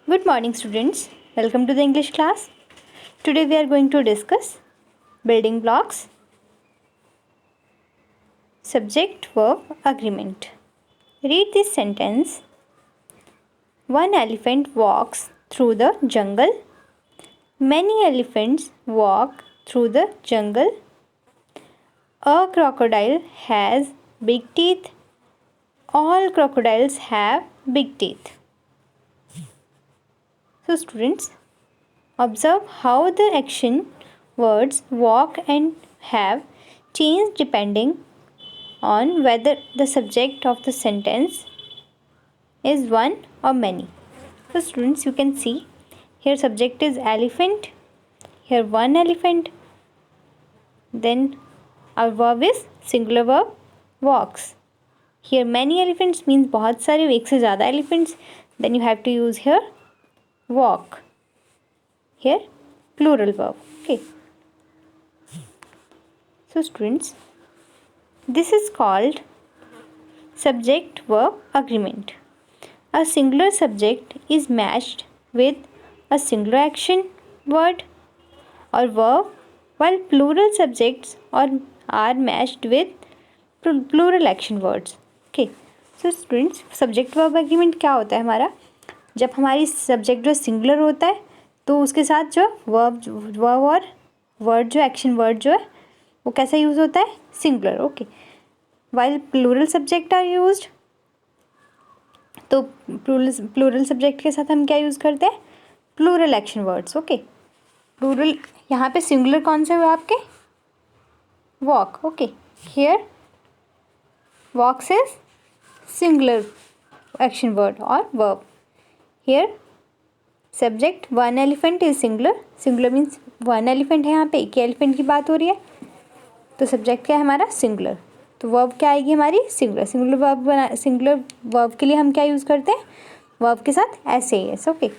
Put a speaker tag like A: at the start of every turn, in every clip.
A: Good morning, students. Welcome to the English class. Today we are going to discuss building blocks, subject verb agreement. Read this sentence. One elephant walks through the jungle. Many elephants walk through the jungle. A crocodile has big teeth. All crocodiles have big teeth. So, students, observe how the action words walk and have changed depending on whether the subject of the sentence is one or many. So, students, you can see here subject is elephant, here one elephant, then our verb is singular verb walks. Here many elephants means बहुत सारे एक से ज़्यादा elephants, then you have to use here walk. Here plural verb. Okay. So students, this is called subject verb agreement. A singular subject is matched with a singular action word or verb, while plural subjects are matched with plural action words. Okay. So students, subject verb agreement क्या होता है हमारा? जब हमारी subject जो singular होता है तो उसके साथ जो वर्ब और वर्ड जो एक्शन वर्ड जो है वो कैसा यूज़ होता है? Singular. Okay. While plural subject are used, तो प्लूरल सब्जेक्ट के साथ हम क्या यूज़ करते हैं? Plural action words. Okay. Plural यहाँ पे सिंगुलर कौन से हुए आपके? Walk. Okay. Here walks is singular action word और verb. Here subject one elephant is singular. Singular means one elephant है, यहाँ पे एक एलिफेंट की बात हो रही है तो सब्जेक्ट क्या है हमारा? सिंगुलर. तो वर्ब क्या आएगी हमारी? सिंगुलर. सिंगुलर वर्ब के लिए हम क्या यूज़ करते हैं? वर्ब के साथ SAS. ओके.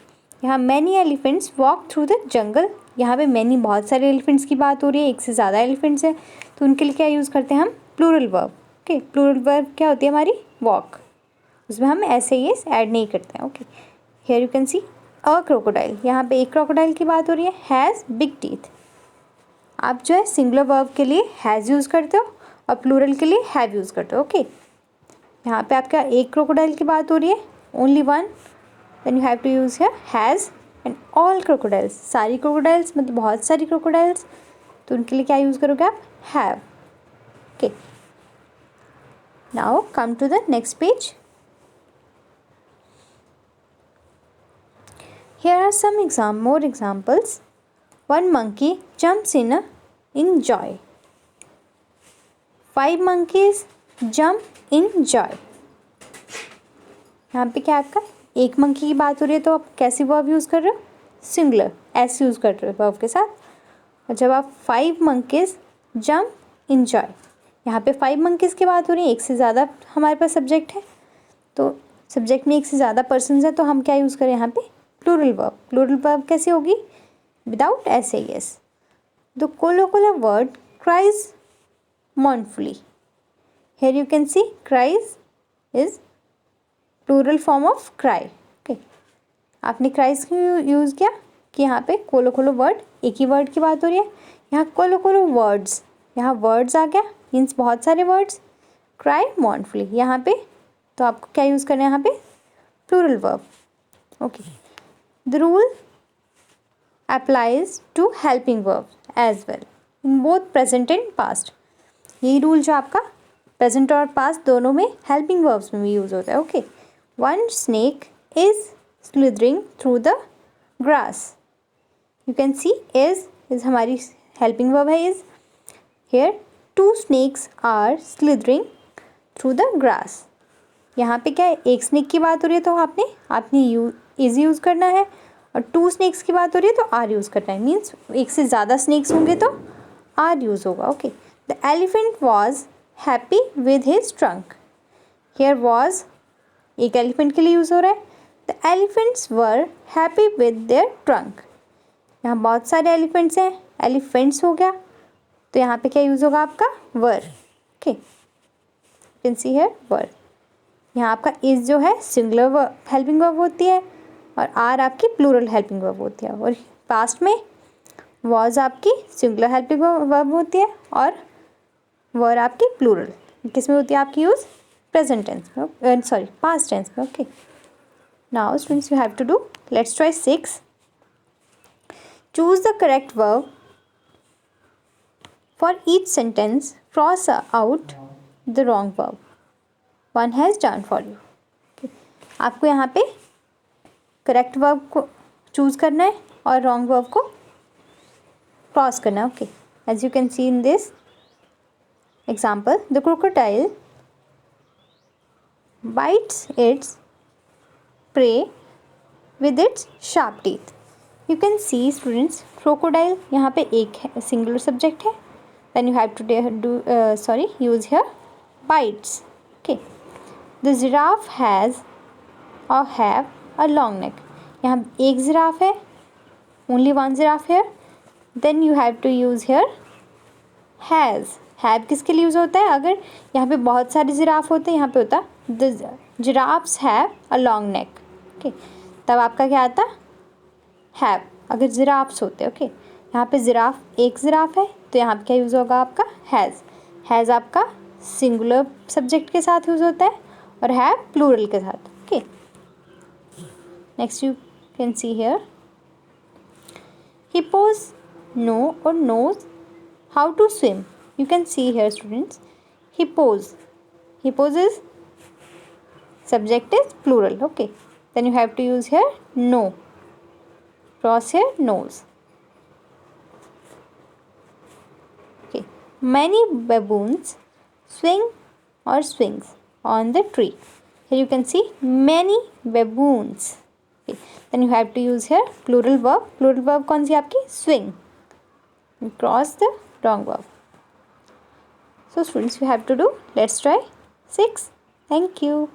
A: यहाँ many elephants walk through the jungle. यहाँ पे मैनी बहुत सारे एलिफेंट्स की बात हो रही है, एक से ज़्यादा एलिफेंट्स है तो उनके लिए क्या यूज़ करते हैं हम? Plural verb. Okay. Plural verb क्या होती है हमारी? वॉक. उसमें हम SAS ऐड नहीं करते हैं. Okay. Here you can see a crocodile. यहाँ पे एक crocodile की बात हो रही है. Has big teeth. आप जो है सिंगुलर वर्ब के लिए has यूज़ करते हो और प्लूरल के लिए have यूज़ करते हो. ओके. यहाँ पे आपका एक crocodile की बात हो रही है. Only one. Then you have to use here has and all crocodiles. सारी crocodiles मतलब बहुत सारी crocodiles तो उनके लिए क्या यूज़ करोगे आप? have. Okay. Now come to the next page. Here are some more examples. One monkey jumps in joy. 5 monkeys jump in joy. यहाँ पे क्या आपका एक मंकी की बात हो रही है तो आप कैसी वर्ब यूज़ कर रहे हो? सिंगुलर. एस यूज़ कर रहे हो वर्ब के साथ. और जब आप 5 monkeys jump in joy, यहाँ पे 5 monkeys की बात हो रही है, एक से ज़्यादा हमारे पास सब्जेक्ट है तो सब्जेक्ट में एक से ज़्यादा पर्सन्स है तो हम क्या यूज़ करें यहाँ पे? Plural verb. प्लूरल वर्ब कैसी होगी? Without SAS. द कोलोकोला word cries mournfully. Here you can see cries is plural form of cry. Okay. आपने cries क्यों यूज़ किया? कि यहाँ पे कोलो कोलो वर्ड एक ही वर्ड की बात हो रही है. यहाँ कोलो कोलो वर्ड्स, यहाँ वर्ड्स आ गया मीन्स बहुत सारे वर्ड्स. cry mournfully यहाँ पे तो आपको क्या यूज़ करना है यहाँ पे? Plural verb. Okay. The rule applies to helping verbs as well in both present and past. यही रूल जो आपका प्रेजेंट और पास्ट दोनों में हेल्पिंग वर्ब्स में भी यूज़ होता है. Okay. One snake is slithering through the grass. You can see is हमारी हेल्पिंग वर्ब है. Is. Here 2 snakes are slithering through the grass. यहाँ पे क्या है? एक स्नेक की बात हो रही है तो आपने इज यूज़ करना है और 2 snakes की बात हो रही है तो आर यूज़ करना है. मीन्स एक से ज़्यादा स्नेक्स होंगे तो आर यूज़ होगा. Okay. The elephant was happy with his trunk. Here was एक एलिफेंट के लिए यूज़ हो रहा है. The elephants were happy with their trunk. यहाँ बहुत सारे एलिफेंट्स हैं, एलिफेंट्स हो गया तो यहाँ पे क्या यूज़ होगा आपका? वर. ओके. कैन सी हेयर वर. यहाँ आपका इज जो है सिंगुलर हेल्पिंग वर्ब होती है और आर आपकी प्लूरल हेल्पिंग वर्ब होती है, और पास्ट में वॉज आपकी सिंगुलर हेल्पिंग वर्ब होती है और वर आपकी प्लूरल। किस में होती है आपकी यूज़? प्रेजेंट टेंस में, सॉरी पास्ट टेंस में। Okay, now students you have to do, let's try 6. Choose the correct verb for each sentence. Cross out the wrong verb. One has done for you. Okay. आपको यहाँ पे correct verb को choose करना है और wrong verb को cross करना है. Okay, as you can see in this example, the crocodile bites its prey with its sharp teeth. You can see students, crocodile यहाँ पे एक है, सिंगुलर सब्जेक्ट है. Then you have to use here bites. Okay, the giraffe has or have a long neck. यहाँ एक giraffe है, only one giraffe here. Then you have to use here has. have किसके लिए use होता है? अगर यहाँ पे बहुत सारे जिराफ होते हैं, यहाँ पे होता the giraffes have a long neck. Okay, तब आपका क्या आता? have. अगर जिराफ्स होते हैं. ओके, यहाँ पे जिराफ एक जिराफ है तो यहाँ पे क्या यूज़ होगा आपका? हैज़. हैज़ आपका सिंगुलर सब्जेक्ट के साथ यूज़ होता है और हैव प्लूरल के साथ. Okay, next you can see here, hippos know और knows how to swim. You can see here students, hippos. Hippos is subject is plural. Okay, then you have to use here know. Cross here nose. Okay, many baboons swing or swings on the tree. Here you can see many baboons. Okay, then you have to use here plural verb. Plural verb कौन सी आपकी? swing. Cross the wrong verb. So students, you have to do. Let's try 6. Thank you.